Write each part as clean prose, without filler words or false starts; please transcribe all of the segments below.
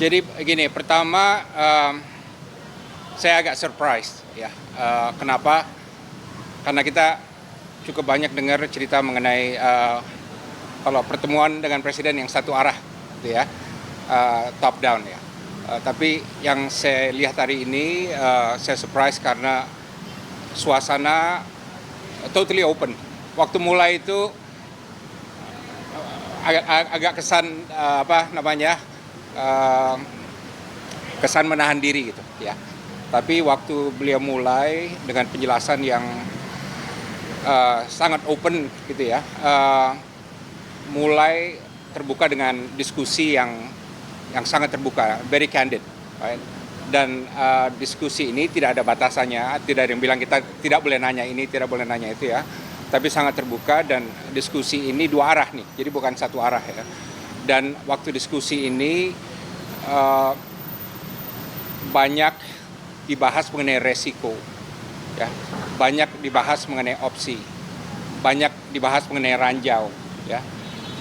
Jadi begini, pertama saya agak surprise ya. Kenapa? Karena kita cukup banyak dengar cerita mengenai kalau pertemuan dengan presiden yang satu arah, gitu ya, top down ya. Tapi yang saya lihat hari ini, saya surprise karena suasana totally open. Waktu mulai itu agak kesan kesan menahan diri gitu ya. Tapi waktu beliau mulai dengan penjelasan yang sangat open gitu ya, mulai terbuka dengan diskusi yang sangat terbuka, very candid, right? Dan diskusi ini tidak ada batasannya, tidak ada yang bilang kita tidak boleh nanya ini, tidak boleh nanya itu ya. Tapi sangat terbuka dan diskusi ini dua arah nih, jadi bukan satu arah ya. Dan waktu diskusi ini banyak dibahas mengenai resiko, ya, banyak dibahas mengenai opsi, banyak dibahas mengenai ranjau, ya,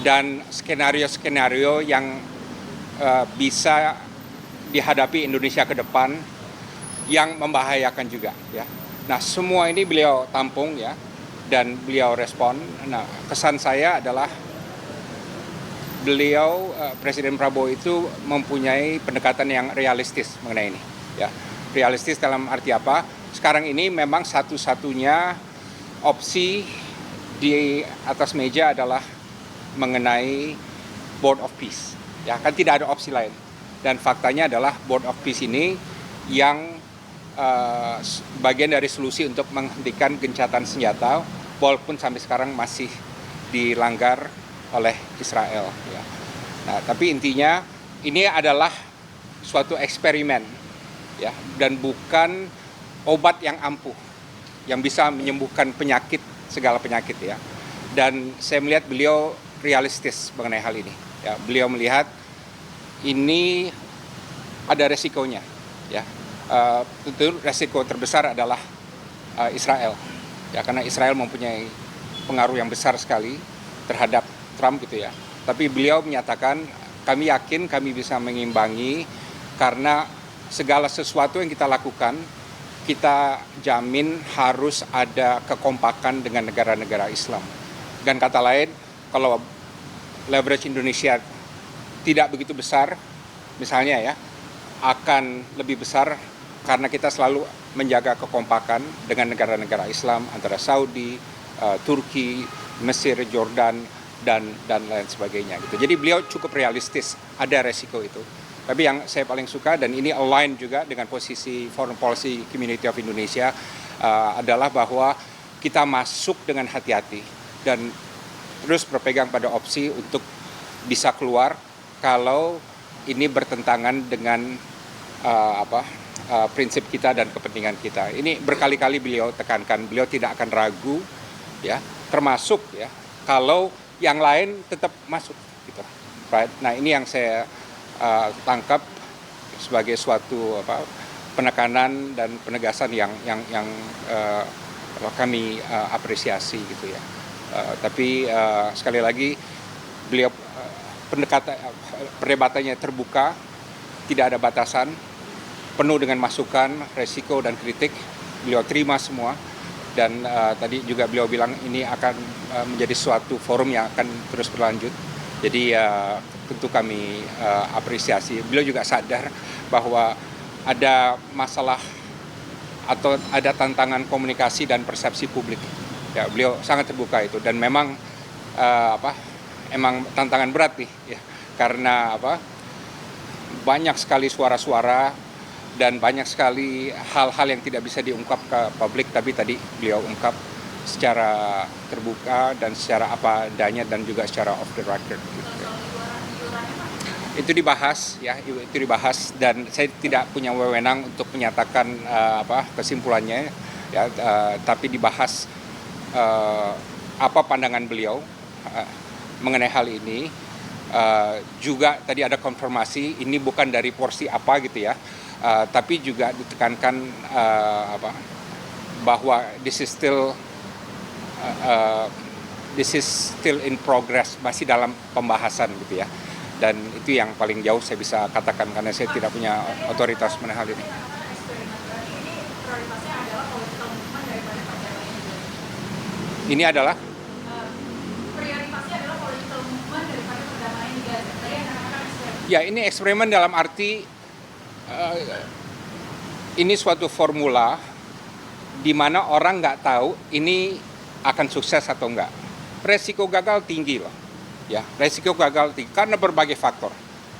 dan skenario-skenario yang bisa dihadapi Indonesia ke depan yang membahayakan juga, ya. Nah, semua ini beliau tampung ya. Dan beliau respon. Nah, kesan saya adalah beliau, Presiden Prabowo itu mempunyai pendekatan yang realistis mengenai ini. Ya, realistis dalam arti apa? Sekarang ini memang satu-satunya opsi di atas meja adalah mengenai Board of Peace. Ya, kan tidak ada opsi lain. Dan faktanya adalah Board of Peace ini yang bagian dari solusi untuk menghentikan gencatan senjata, walaupun sampai sekarang masih dilanggar oleh Israel. Ya. Nah, tapi intinya ini adalah suatu eksperimen, ya, dan bukan obat yang ampuh yang bisa menyembuhkan penyakit, segala penyakit ya. Dan saya melihat beliau realistis mengenai hal ini. Ya, beliau melihat ini ada resikonya, ya. Tentu resiko terbesar adalah Israel, ya, karena Israel mempunyai pengaruh yang besar sekali terhadap Trump gitu ya. Tapi beliau menyatakan kami yakin kami bisa mengimbangi karena segala sesuatu yang kita lakukan kita jamin harus ada kekompakan dengan negara-negara Islam. Dan kata lain, kalau leverage Indonesia tidak begitu besar, misalnya ya, akan lebih besar karena kita selalu menjaga kekompakan dengan negara-negara Islam antara Saudi, Turki, Mesir, Jordan, dan lain sebagainya gitu. Jadi beliau cukup realistis, ada resiko itu. Tapi yang saya paling suka dan ini align juga dengan posisi Foreign Policy Community of Indonesia adalah bahwa kita masuk dengan hati-hati dan terus berpegang pada opsi untuk bisa keluar kalau ini bertentangan dengan prinsip kita dan kepentingan kita. Ini berkali-kali beliau tekankan, beliau tidak akan ragu, ya, termasuk ya kalau yang lain tetap masuk, gitu. Right? Nah, ini yang saya tangkap sebagai suatu penekanan dan penegasan yang kami apresiasi, gitu ya. Tapi sekali lagi beliau perdebatannya terbuka, tidak ada batasan, penuh dengan masukan, resiko, dan kritik. Beliau terima semua. Dan tadi juga beliau bilang ini akan menjadi suatu forum yang akan terus berlanjut. Jadi tentu kami apresiasi. Beliau juga sadar bahwa ada masalah atau ada tantangan komunikasi dan persepsi publik. Ya, beliau sangat terbuka itu. Dan memang emang tantangan berat nih, ya, karena banyak sekali suara-suara dan banyak sekali hal-hal yang tidak bisa diungkap ke publik, tapi tadi beliau ungkap secara terbuka dan secara apa adanya dan juga secara off the record. Gitu. Itu dibahas, ya, itu dibahas dan saya tidak punya wewenang untuk menyatakan kesimpulannya, ya, tapi dibahas apa pandangan beliau mengenai hal ini. Juga tadi ada konfirmasi ini bukan dari porsi apa gitu ya. Tapi juga ditekankan bahwa this is still in progress, masih dalam pembahasan gitu ya. Dan itu yang paling jauh saya bisa katakan karena saya tidak punya otoritas mengenai hal ini. Ini adalah ya ini eksperimen dalam arti ini suatu formula di mana orang nggak tahu ini akan sukses atau enggak. Resiko gagal tinggi loh. Ya, resiko gagal tinggi karena berbagai faktor.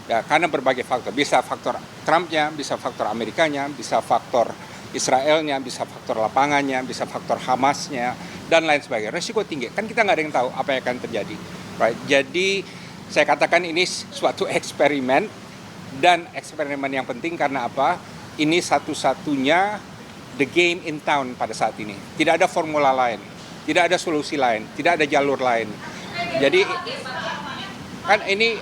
Ya, karena berbagai faktor. Bisa faktor Trumpnya, bisa faktor Amerikanya, bisa faktor Israelnya, bisa faktor lapangannya, bisa faktor Hamasnya, dan lain sebagainya. Resiko tinggi. Kan kita nggak ada yang tahu apa yang akan terjadi. Right? Jadi saya katakan ini suatu eksperimen, dan eksperimen yang penting karena apa? Ini satu-satunya the game in town pada saat ini. Tidak ada formula lain, tidak ada solusi lain, tidak ada jalur lain. Jadi kan ini,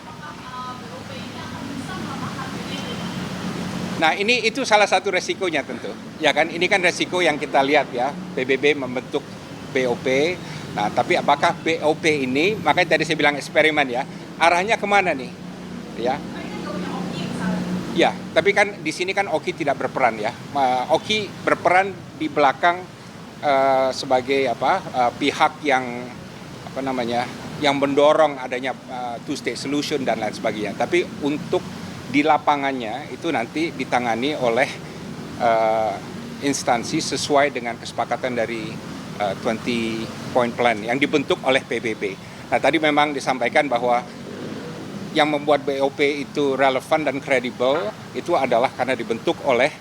nah ini itu salah satu resikonya tentu, ya kan? Ini kan resiko yang kita lihat ya, PBB membentuk BOP. Nah tapi apakah BOP ini, makanya tadi saya bilang eksperimen ya, arahnya kemana nih? Ya. Ya, tapi kan di sini kan Oki tidak berperan ya. Oki berperan di belakang sebagai pihak yang yang mendorong adanya two-state solution dan lain sebagainya. Tapi untuk di lapangannya itu nanti ditangani oleh instansi sesuai dengan kesepakatan dari 20 point plan yang dibentuk oleh PBB. Nah tadi memang disampaikan bahwa yang membuat BOP itu relevan dan kredibel itu adalah karena dibentuk oleh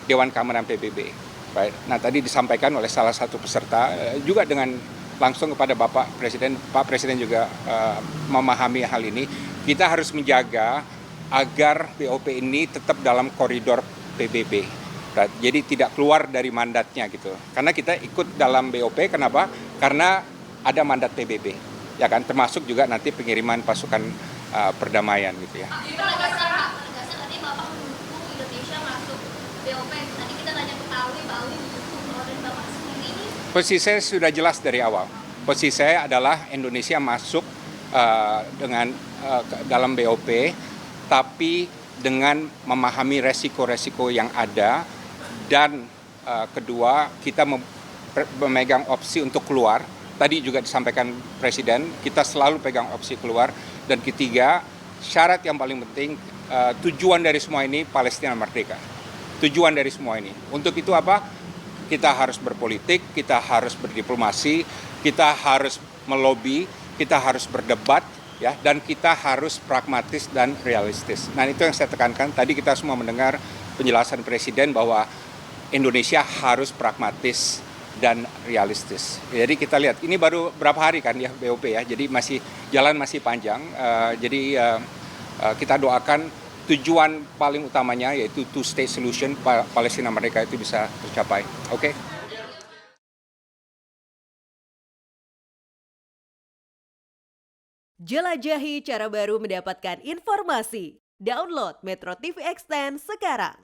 Dewan Keamanan PBB. Right? Nah tadi disampaikan oleh salah satu peserta juga dengan langsung kepada Bapak Presiden. Pak Presiden juga memahami hal ini. Kita harus menjaga agar BOP ini tetap dalam koridor PBB. Right? Jadi tidak keluar dari mandatnya gitu. Karena kita ikut dalam BOP, kenapa? Karena ada mandat PBB. Ya kan, termasuk juga nanti pengiriman pasukan perdamaian gitu ya. Tadi Bapak mendukung Indonesia masuk BOP. Tadi kita tanya ke Pak Awi mendukung, dan Bapak sendiri ini. Posisi saya sudah jelas dari awal. Posisi saya adalah Indonesia masuk dalam BOP, tapi dengan memahami resiko-resiko yang ada, dan kedua kita memegang opsi untuk keluar. Tadi juga disampaikan Presiden, kita selalu pegang opsi keluar. Dan ketiga, syarat yang paling penting, tujuan dari semua ini Palestina merdeka. Tujuan dari semua ini. Untuk itu apa? Kita harus berpolitik, kita harus berdiplomasi, kita harus melobi, kita harus berdebat, ya, dan kita harus pragmatis dan realistis. Nah itu yang saya tekankan. Tadi kita semua mendengar penjelasan Presiden bahwa Indonesia harus pragmatis dan realistis. Jadi kita lihat ini baru berapa hari kan ya BOP ya, jadi jalan masih panjang. Jadi kita doakan tujuan paling utamanya yaitu two-state solution, Palestina mereka itu bisa tercapai. Oke. Jelajahi cara baru mendapatkan informasi. Download Metro TV Extend sekarang.